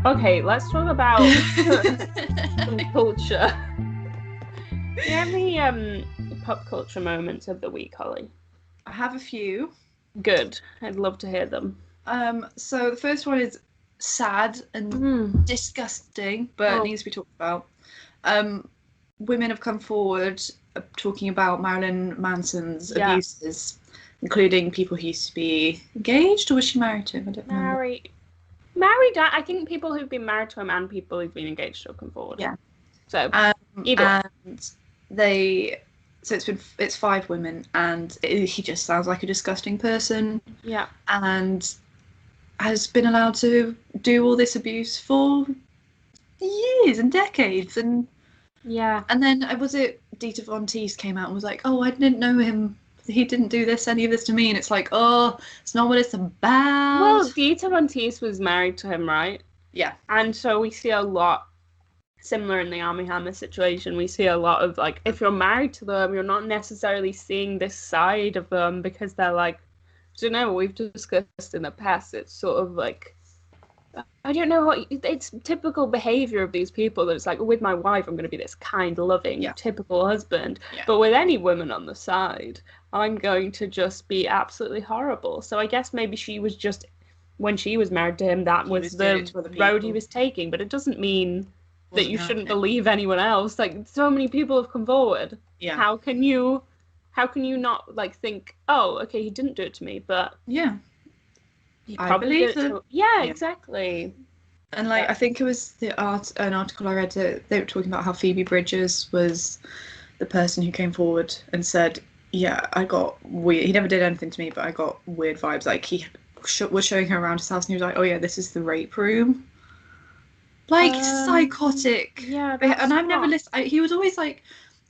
Okay, let's talk about some culture. Do you have any pop culture moments of the week, Holly? I have a few. Good. I'd love to hear them. So the first one is sad and Mm. disgusting, but Oh, needs to be talked about. Um, Women have come forward talking about Marilyn Manson's yeah. abuses, including people who used to be engaged, or was she married to him? I don't remember. Married. I think people who've been married to him and people who've been engaged will come forward. Yeah. So either way. And so it's five women, and he just sounds like a disgusting person, Yeah. and has been allowed to do all this abuse for years and decades, and Yeah. then was it Dieter Von Teese came out and was like, "Oh, I didn't know him. He didn't do any of this to me," and it's like, "Oh, it's not what it's Well, about." Dieter Von Teese was married to him, right? Yeah, And so we see a lot similar in the Army Hammer situation. We see a lot of like, if you're married to them, you're not necessarily seeing this side of them because they're like, I don't know, we've discussed in the past, it's sort of like, I don't know what it's typical behavior of these people that it's like, with my wife, I'm going to be this kind, loving, yeah, typical husband. yeah. But with any woman on the side, I'm going to just be absolutely horrible. So I guess maybe she was just, when she was married to him, that He was was doing it the to other road he people. was taking. But it doesn't mean that Wasn't you shouldn't happening. believe anyone else. Like, so many people have come forward. Yeah, How can you not like think, oh, okay, he didn't do it to me, but yeah. he I probably did believe it them. to, yeah, Yeah. exactly. And like I think it was an article I read that they were talking about how Phoebe Bridgers was the person who came forward and said, "Yeah, I got weird. He never did anything to me, but I got weird vibes. Like he was showing her around his house, and he was like, "Oh yeah, this is the rape room." Like psychotic. Yeah, And that's I've never not. listened. He was always like,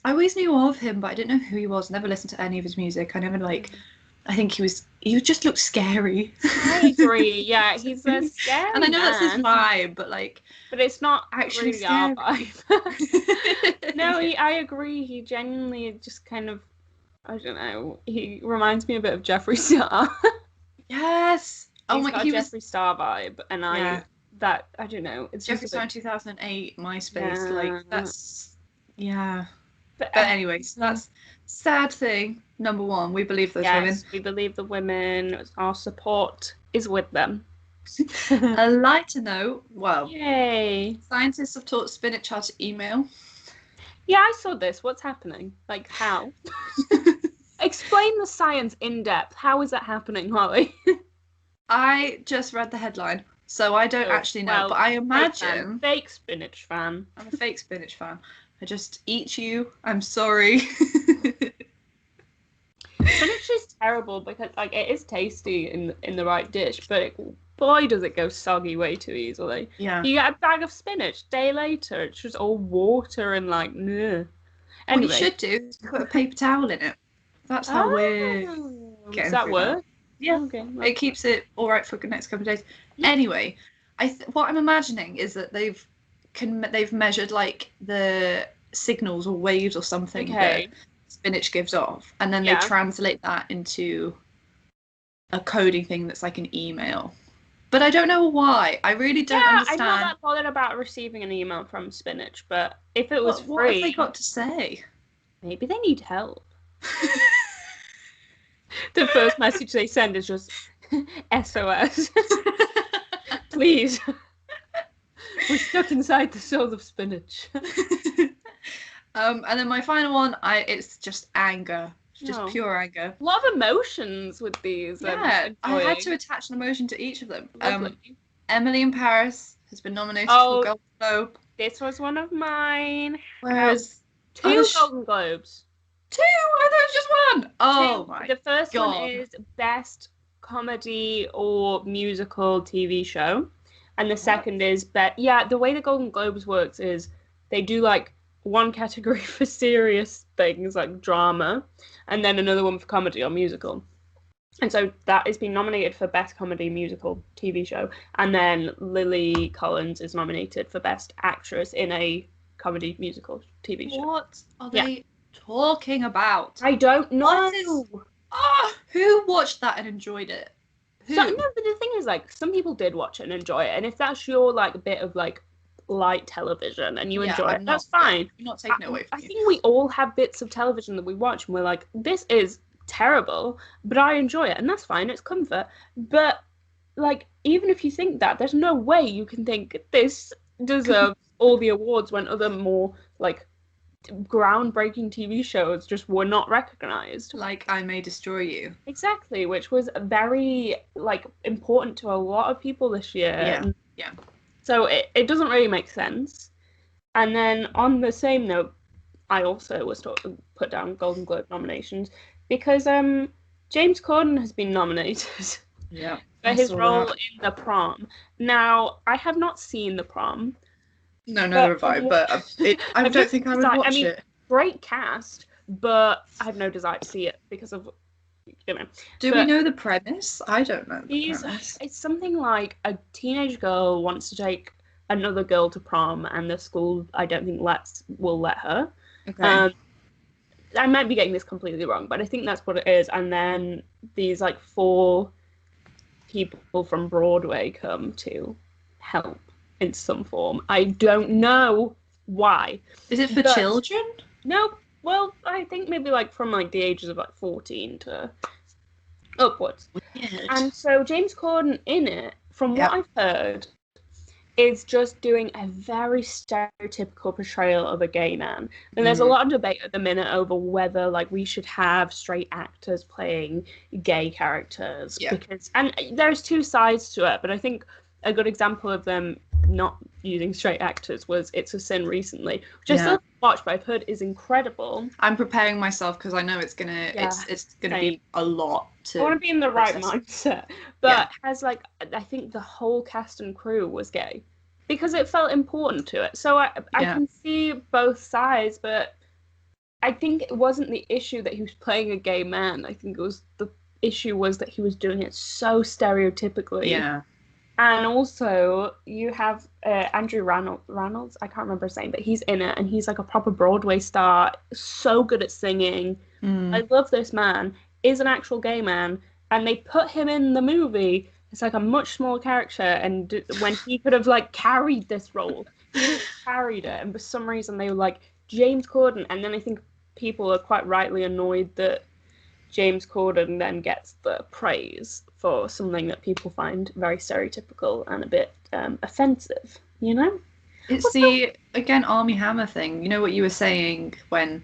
I always knew of him, but I didn't know who he was. Never listened to any of his music. I never like. I think he just looked scary. I agree. Yeah, he's a And I scary know that's his man, vibe, but like but it's not actually really our scary. vibe. No, Yeah. I agree. He genuinely just kind of, I don't know. He reminds me a bit of Jeffree Star. Yes. Oh He's my, got a he was. Jeffree Star vibe, and Yeah. I don't know. It's just Jeffree a Star bit. in 2008, MySpace. Like Yeah, that's yeah. but But anyways, that's sad thing. Number one, we believe those women. yes, we believe the women. Our support is with them. A lighter note. Well, Yay! scientists have taught spinach how to email. Yeah, I saw this. What's happening? Like how? Explain the science in depth. How is that happening, Holly? I just read the headline, so I don't Oh, actually know. well, But I fake fan. imagine Fake spinach fan. I'm a fake spinach fan. I just eat you. I'm sorry. Spinach is terrible because like it is tasty in the right dish, but boy does it go soggy way too easily. Yeah. You get a bag of spinach, day later, it's just all water and like, nah. What you Anyway. should do is put a paper towel in it. That's how we're Does getting that through that. work? Yeah. Okay. It keeps it all right for the next couple of days. Anyway, what I'm imagining is that they've measured like the signals or waves or something that Okay. spinach gives off, and then they Yeah. translate that into a coding thing that's like an email. But I don't know why. I really don't Yeah, I'm not understand. that bothered about receiving an email from Spinach, but if it was What have they free, got to say? maybe they need help. The first message they send is just SOS. Please. We're stuck inside the soul of spinach. And then my final one, it's just anger. It's just No. pure anger. A lot of emotions with these. Yeah, I had to enjoying. attach an emotion to each of them. Lovely. Emily in Paris has been nominated for Oh, a Golden Globe, this was one of mine. whereas Two Golden Globes. two, I thought it was just one. Oh Two. my The first one God. is Best Comedy or Musical TV Show. And the second is the way the Golden Globes works is they do like one category for serious things like drama and then another one for comedy or musical. And so that has been nominated for Best Comedy Musical TV Show. And then Lily Collins is nominated for Best Actress in a Comedy Musical TV show. What are they talking about? I don't know. Who watched that and enjoyed it? Who? So no, but the thing is, like, some people did watch it and enjoy it, and if that's your like bit of like light television and you enjoy it, that's fine. I'm not taking it away from I you. think we all have bits of television that we watch and we're like, this is terrible, but I enjoy it, and that's fine. It's comfort. But like, even if you think that, there's no way you can think this deserves all the awards when other more like groundbreaking TV shows just were not recognized. Like I May Destroy You. Exactly, which was very like important to a lot of people this year. Yeah. So it doesn't really make sense. And then on the same note, I also was put down Golden Globe nominations because James Corden has been nominated Yeah. for his role in The Prom. Now, I have not seen The Prom. No, neither have I, but I don't think I would watch it. Great cast, but I have no desire to see it because of, you know. Do we know the premise? I don't know the premise. It's something like a teenage girl wants to take another girl to prom, and the school, I don't think, will let her. Okay. I might be getting this completely wrong, but I think that's what it is. And then these like 4 people from Broadway come to help in some form. I don't know why. Is it for children? No. Well, I think maybe like from like the ages of like 14 to upwards. Weird. And so James Corden in it, from what I've heard, is just doing a very stereotypical portrayal of a gay man. And there's a lot of debate at the minute over whether like we should have straight actors playing gay characters. And there's 2 sides to it, but I think a good example of them not using straight actors was It's a Sin recently, which I still haven't watched, but I've heard is incredible. I'm preparing myself because I know it's gonna be a lot to. I want to be in the right mindset, but has like I think the whole cast and crew was gay because it felt important to it. So I can see both sides, but I think it wasn't the issue that he was playing a gay man. I think it was the issue was that he was doing it so stereotypically. Yeah. And also, you have Andrew Reynolds, I can't remember his name, but he's in it, and he's like a proper Broadway star, so good at singing. I love this man, is an actual gay man, and they put him in the movie. It's like a much smaller character, and when he could have like carried this role, he carried it, and for some reason they were like, James Corden, and then I think people are quite rightly annoyed that James Corden then gets the praise for something that people find very stereotypical and a bit offensive, you know? It's again, Armie Hammer thing. You know what you were saying when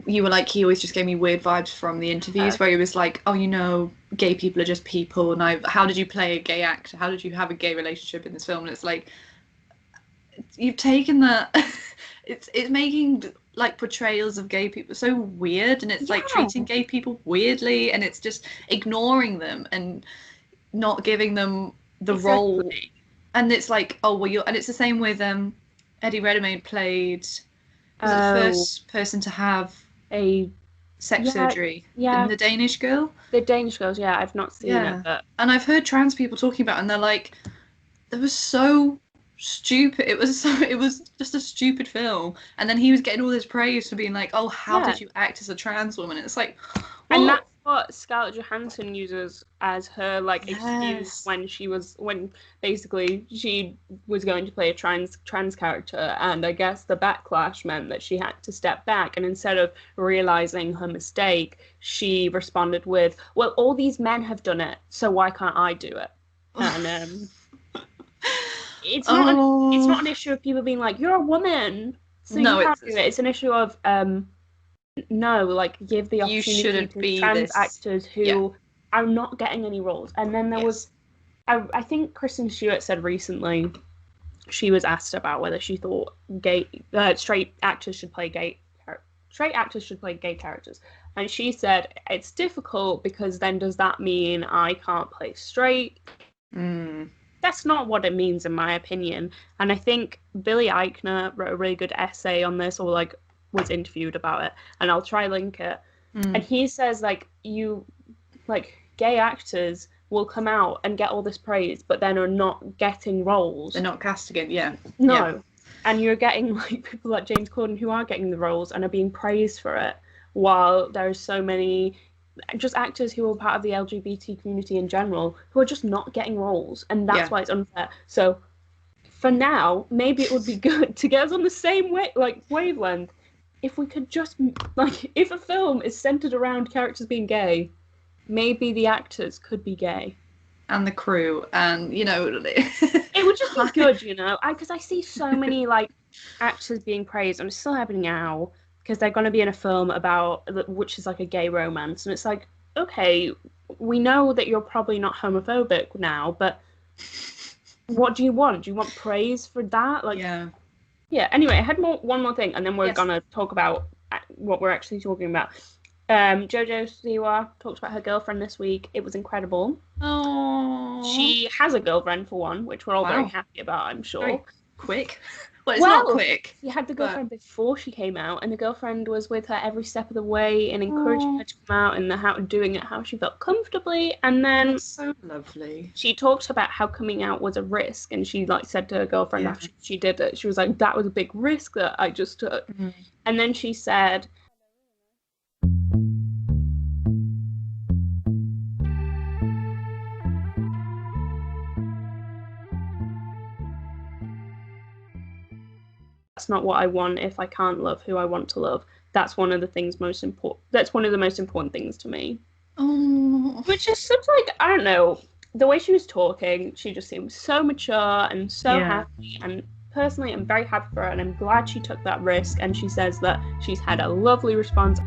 you were like, he always just gave me weird vibes from the interviews where he was like, oh, you know, gay people are just people, and how did you play a gay actor? How did you have a gay relationship in this film? And it's like, you've taken that, it's making like portrayals of gay people so weird, and it's like treating gay people weirdly, and it's just ignoring them and not giving them the role. And it's like, oh well, and it's the same with Eddie Redmayne played the first person to have a sex surgery in The Danish Girl. The Danish Girls, I've not seen it, but... and I've heard trans people talking about it, and they're like, it was so stupid. It was just a stupid film, and then he was getting all this praise for being like, oh, how did you act as a trans woman? And it's like, well, and that's what Scarlett Johansson uses as her like excuse when basically she was going to play a trans character, and I guess the backlash meant that she had to step back, and instead of realizing her mistake, she responded with, well, all these men have done it, so why can't I do it? And it's not an issue of people being like, you're a woman, so you can't do it. It's an issue of no, like, give the opportunity to trans actors who are not getting any roles. And then there was, I think Kristen Stewart said recently, she was asked about whether she thought straight actors should play gay characters, and she said it's difficult because then does that mean I can't play straight? That's not what it means, in my opinion. And I think Billy Eichner wrote a really good essay on this, or like was interviewed about it, and I'll try link it. And he says like gay actors will come out and get all this praise, but then are not getting roles. They're not casting it, and you're getting like people like James Corden who are getting the roles and are being praised for it, while there's so many just actors who are part of the LGBT community in general who are just not getting roles, and that's why it's unfair. So for now, maybe it would be good to get us on the same wavelength. If we could just if a film is centered around characters being gay, maybe the actors could be gay. And the crew, and it would just be good, because I see so many actors being praised, and it's still happening now because they're going to be in a film which is like a gay romance, and it's like, okay, we know that you're probably not homophobic now, but what do you want? Do you want praise for that? Yeah. Anyway, I had one more thing, and then we're gonna talk about what we're actually talking about. Jojo Siwa talked about her girlfriend this week. It was incredible. Oh, she has a girlfriend for one, which we're all very happy about, I'm sure. Very quick. Well, it's not quick. She had the girlfriend before she came out, and the girlfriend was with her every step of the way and encouraging her to come out and doing it how she felt comfortably. And then that's so lovely. She talked about how coming out was a risk, and she said to her girlfriend after she did it, she was like, that was a big risk that I just took. Mm-hmm. And then she said, that's not what I want if I can't love who I want to love. That's one of the things that's one of the most important things to me. Oh. Which is such I don't know, the way she was talking, she just seemed so mature and so happy, and personally I'm very happy for her, and I'm glad she took that risk, and she says that she's had a lovely response.